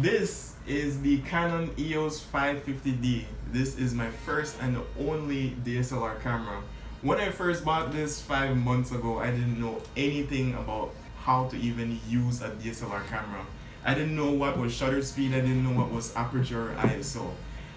This is the Canon EOS 550D. This is my first and only DSLR camera. When I first bought this 5 months ago, I didn't know anything about how to even use a DSLR camera. I didn't know what was shutter speed, I didn't know what was aperture or ISO.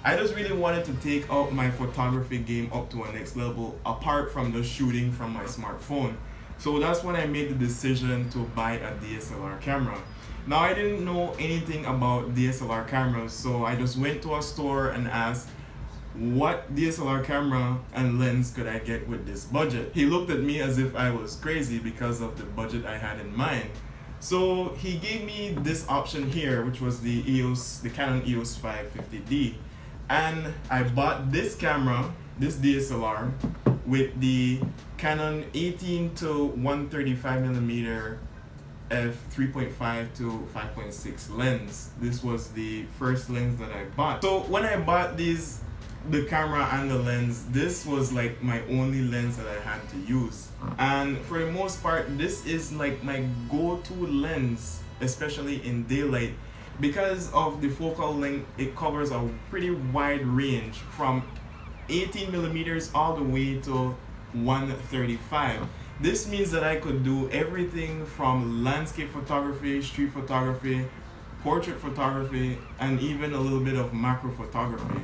I just really wanted to take out my photography game up to a next level apart from the shooting from my smartphone. So that's when I made the decision to buy a DSLR camera. Now I didn't know anything about DSLR cameras, so I just went to a store and asked what DSLR camera and lens could I get with this budget. He looked at me as if I was crazy because of the budget I had in mind. So he gave me this option here, which was the Canon EOS 550D. And I bought this camera, this DSLR, with the Canon 18 to 135 millimeter f3.5 to 5.6 lens. This was the first lens that I bought. So when I bought these, the camera and the lens, this was like my only lens that I had to use. And for the most part, this is like my go-to lens, especially in daylight. Because of the focal length, it covers a pretty wide range from 18 millimeters all the way to 135. This means that I could do everything from landscape photography, street photography, portrait photography, and even a little bit of macro photography.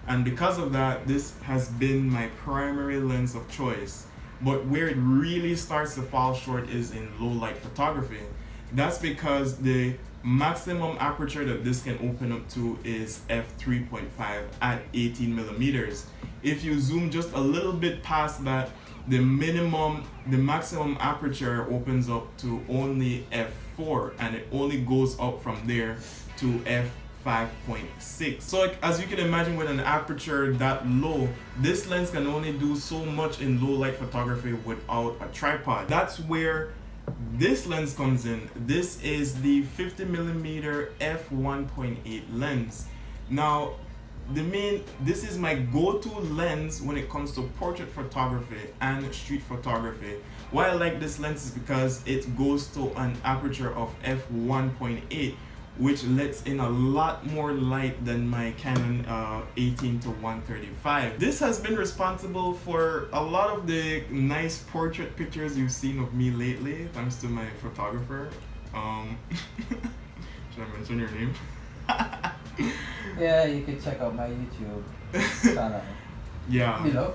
And because of that, this has been my primary lens of choice. But where it really starts to fall short is in low light photography. That's because the maximum aperture that this can open up to is f3.5 at 18 millimeters. If you zoom just a little bit past that, the maximum aperture opens up to only f4, and it only goes up from there to f5.6. So like, as you can imagine, with an aperture that low, this lens can only do so much in low light photography without a tripod. That's where this lens comes in. This is the 50mm f1.8 lens. Now, this is my go-to lens when it comes to portrait photography and street photography. Why I like this lens is because it goes to an aperture of f1.8, which lets in a lot more light than my Canon 18 to 135. This has been responsible for a lot of the nice portrait pictures you've seen of me lately, thanks to my photographer. Should I mention your name? Yeah, you can check out my YouTube channel. Yeah. Below.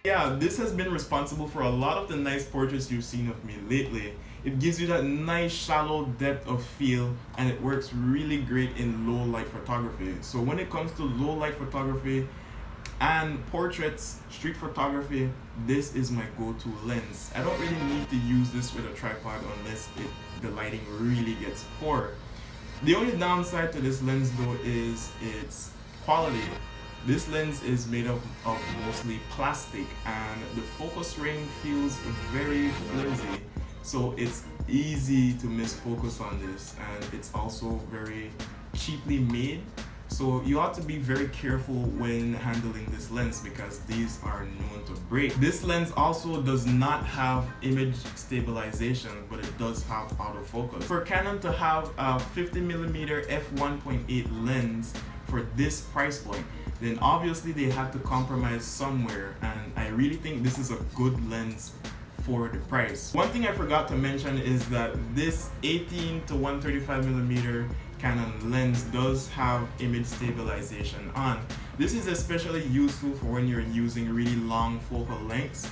Yeah, this has been responsible for a lot of the nice portraits you've seen of me lately. It gives you that nice shallow depth of field, and it works really great in low light photography. So when it comes to low light photography and portraits, street photography, this is my go-to lens. I don't really need to use this with a tripod unless the lighting really gets poor. The only downside to this lens though is its quality. This lens is made up of mostly plastic, and the focus ring feels very flimsy. So it's easy to miss focus on this, and it's also very cheaply made. So you ought to be very careful when handling this lens because these are known to break. This lens also does not have image stabilization, but it does have autofocus. For Canon to have a 50mm f1.8 lens for this price point, then obviously they had to compromise somewhere, and I really think this is a good lens for the price. One thing I forgot to mention is that this 18 to 135mm Canon lens does have image stabilization on. This is especially useful for when you're using really long focal lengths,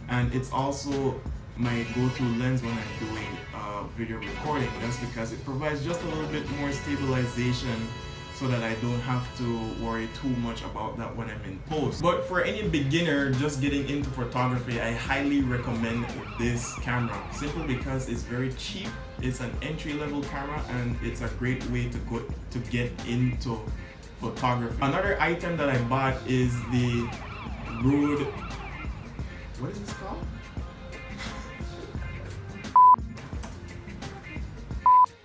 and it's also my go-to lens when I'm doing video recording. That's because it provides just a little bit more stabilization so that I don't have to worry too much about that when I'm in post. But for any beginner just getting into photography, I highly recommend this camera, simply because it's very cheap. It's an entry-level camera, and it's a great way to get into photography. Another item that I bought is the Rode, what is this called?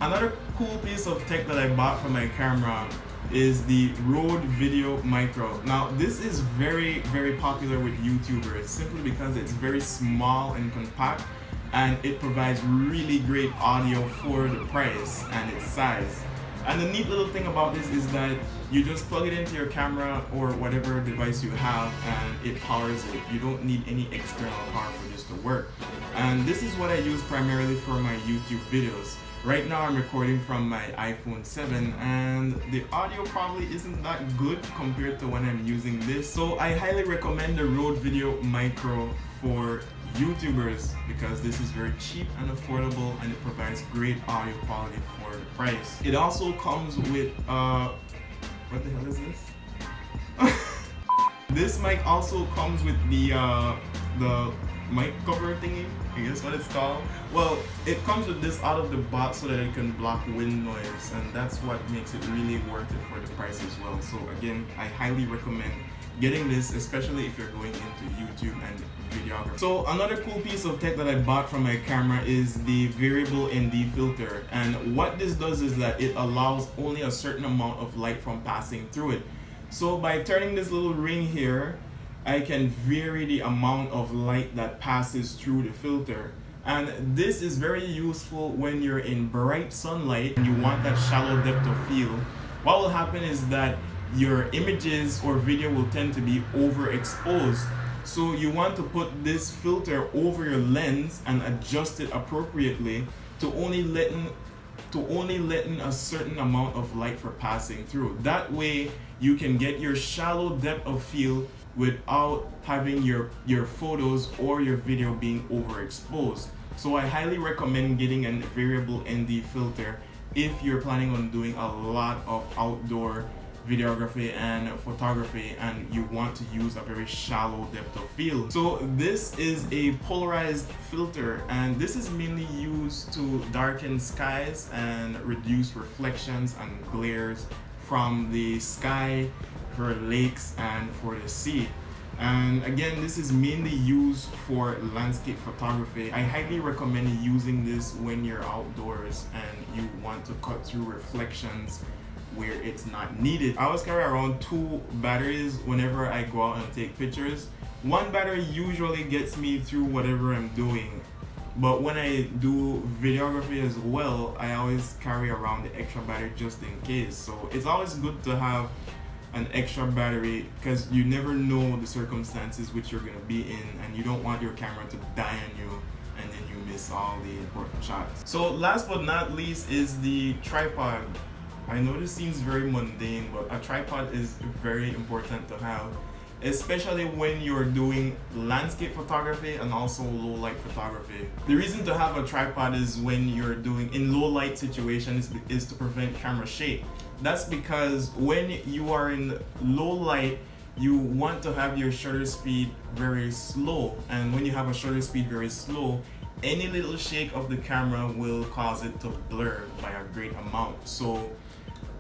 Another cool piece of tech that I bought for my camera is the Rode Video Micro. Now this is very, very popular with YouTubers simply because it's very small and compact, and it provides really great audio for the price and its size. And the neat little thing about this is that you just plug it into your camera or whatever device you have and it powers it. You don't need any external power for this to work. And this is what I use primarily for my YouTube videos. Right now I'm recording from my iPhone 7 and the audio probably isn't that good compared to when I'm using this. So I highly recommend the Rode Video Micro for YouTubers because this is very cheap and affordable and it provides great audio quality for the price. It also comes with what the hell is this? This mic also comes with the mic cover thingy, I guess what it's called. Well, it comes with this out of the box so that it can block wind noise, and that's what makes it really worth it for the price as well. So again, I highly recommend getting this, especially if you're going into YouTube and videography. So another cool piece of tech that I bought from my camera is the variable ND filter, and what this does is that it allows only a certain amount of light from passing through it. So by turning this little ring here, I can vary the amount of light that passes through the filter. And this is very useful when you're in bright sunlight and you want that shallow depth of field. What will happen is that your images or video will tend to be overexposed. So you want to put this filter over your lens and adjust it appropriately to only letting a certain amount of light for passing through. That way you can get your shallow depth of field without having your photos or your video being overexposed. So I highly recommend getting a variable ND filter if you're planning on doing a lot of outdoor videography and photography and you want to use a very shallow depth of field. So this is a polarized filter, and this is mainly used to darken skies and reduce reflections and glares from the sky, for lakes, and for the sea. And again, this is mainly used for landscape photography. I highly recommend using this when you're outdoors and you want to cut through reflections where it's not needed. I always carry around 2 batteries whenever I go out and take pictures. One battery usually gets me through whatever I'm doing, but when I do videography as well, I always carry around the extra battery just in case. So it's always good to have an extra battery because you never know the circumstances which you're going to be in, and you don't want your camera to die on you and then you miss all the important shots. So last but not least is the tripod. I know this seems very mundane, but a tripod is very important to have, especially when you're doing landscape photography and also low light photography. The reason to have a tripod is when you're doing in low light situations is to prevent camera shake. That's because when you are in low light, you want to have your shutter speed very slow, and when you have a shutter speed very slow, any little shake of the camera will cause it to blur by a great amount. So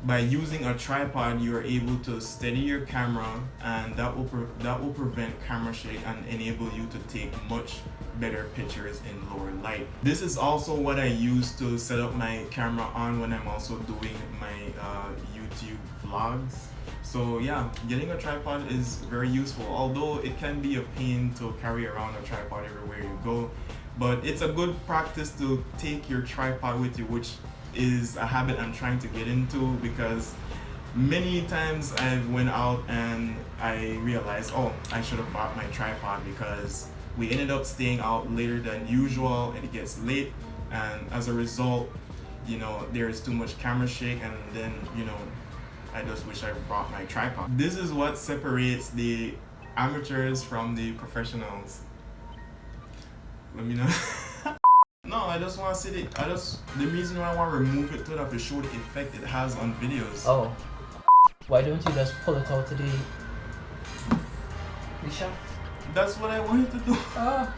by using a tripod, you are able to steady your camera, and that will prevent camera shake and enable you to take much better pictures in lower light. This is also what I use to set up my camera on when I'm also doing my YouTube vlogs. So yeah, getting a tripod is very useful, although it can be a pain to carry around a tripod everywhere you go. But it's a good practice to take your tripod with you, which is a habit I'm trying to get into, because many times I've went out and I realized, oh, I should have bought my tripod, because we ended up staying out later than usual and it gets late, and as a result, you know, there's too much camera shake, and then, you know, I just wish I brought my tripod. This is what separates the amateurs from the professionals. Let me know. No, I just want to see it. The reason why I want to remove it to show the effect it has on videos. Oh. Why don't you just pull it out to the shop? That's what I wanted to do. Oh.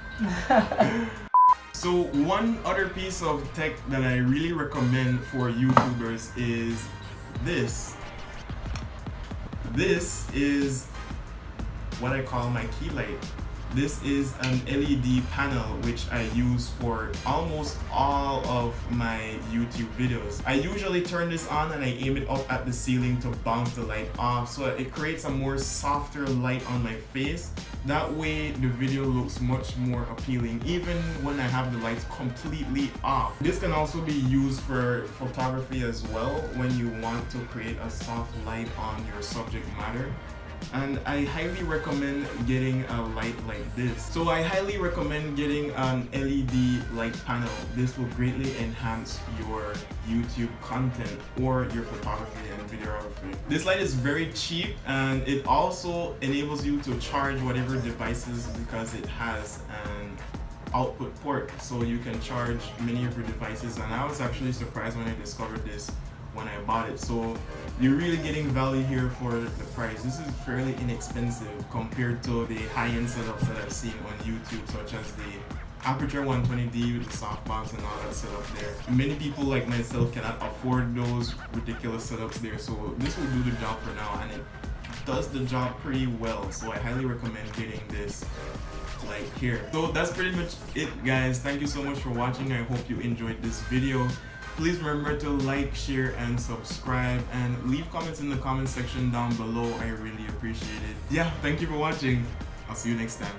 So one other piece of tech that I really recommend for YouTubers is this. This is what I call my key light. This is an LED panel which I use for almost all of my YouTube videos. I usually turn this on and I aim it up at the ceiling to bounce the light off, so it creates a more softer light on my face. That way the video looks much more appealing even when I have the lights completely off. This can also be used for photography as well when you want to create a soft light on your subject matter. And I highly recommend getting a light like this. So I highly recommend getting an LED light panel. This will greatly enhance your YouTube content or your photography and videography. This light is very cheap and it also enables you to charge whatever devices because it has an output port, so you can charge many of your devices. And I was actually surprised when I discovered this when I bought it. So you're really getting value here for the price. This is fairly inexpensive compared to the high-end setups that I've seen on YouTube, such as the Aperture 120D with the softbox and all that setup there. Many people like myself cannot afford those ridiculous setups there, so this will do the job for now, and it does the job pretty well. So I highly recommend getting this light here. So that's pretty much it, guys. Thank you so much for watching. I hope you enjoyed this video. Please remember to like, share, and subscribe, and leave comments in the comment section down below. I really appreciate it. Yeah, thank you for watching. I'll see you next time.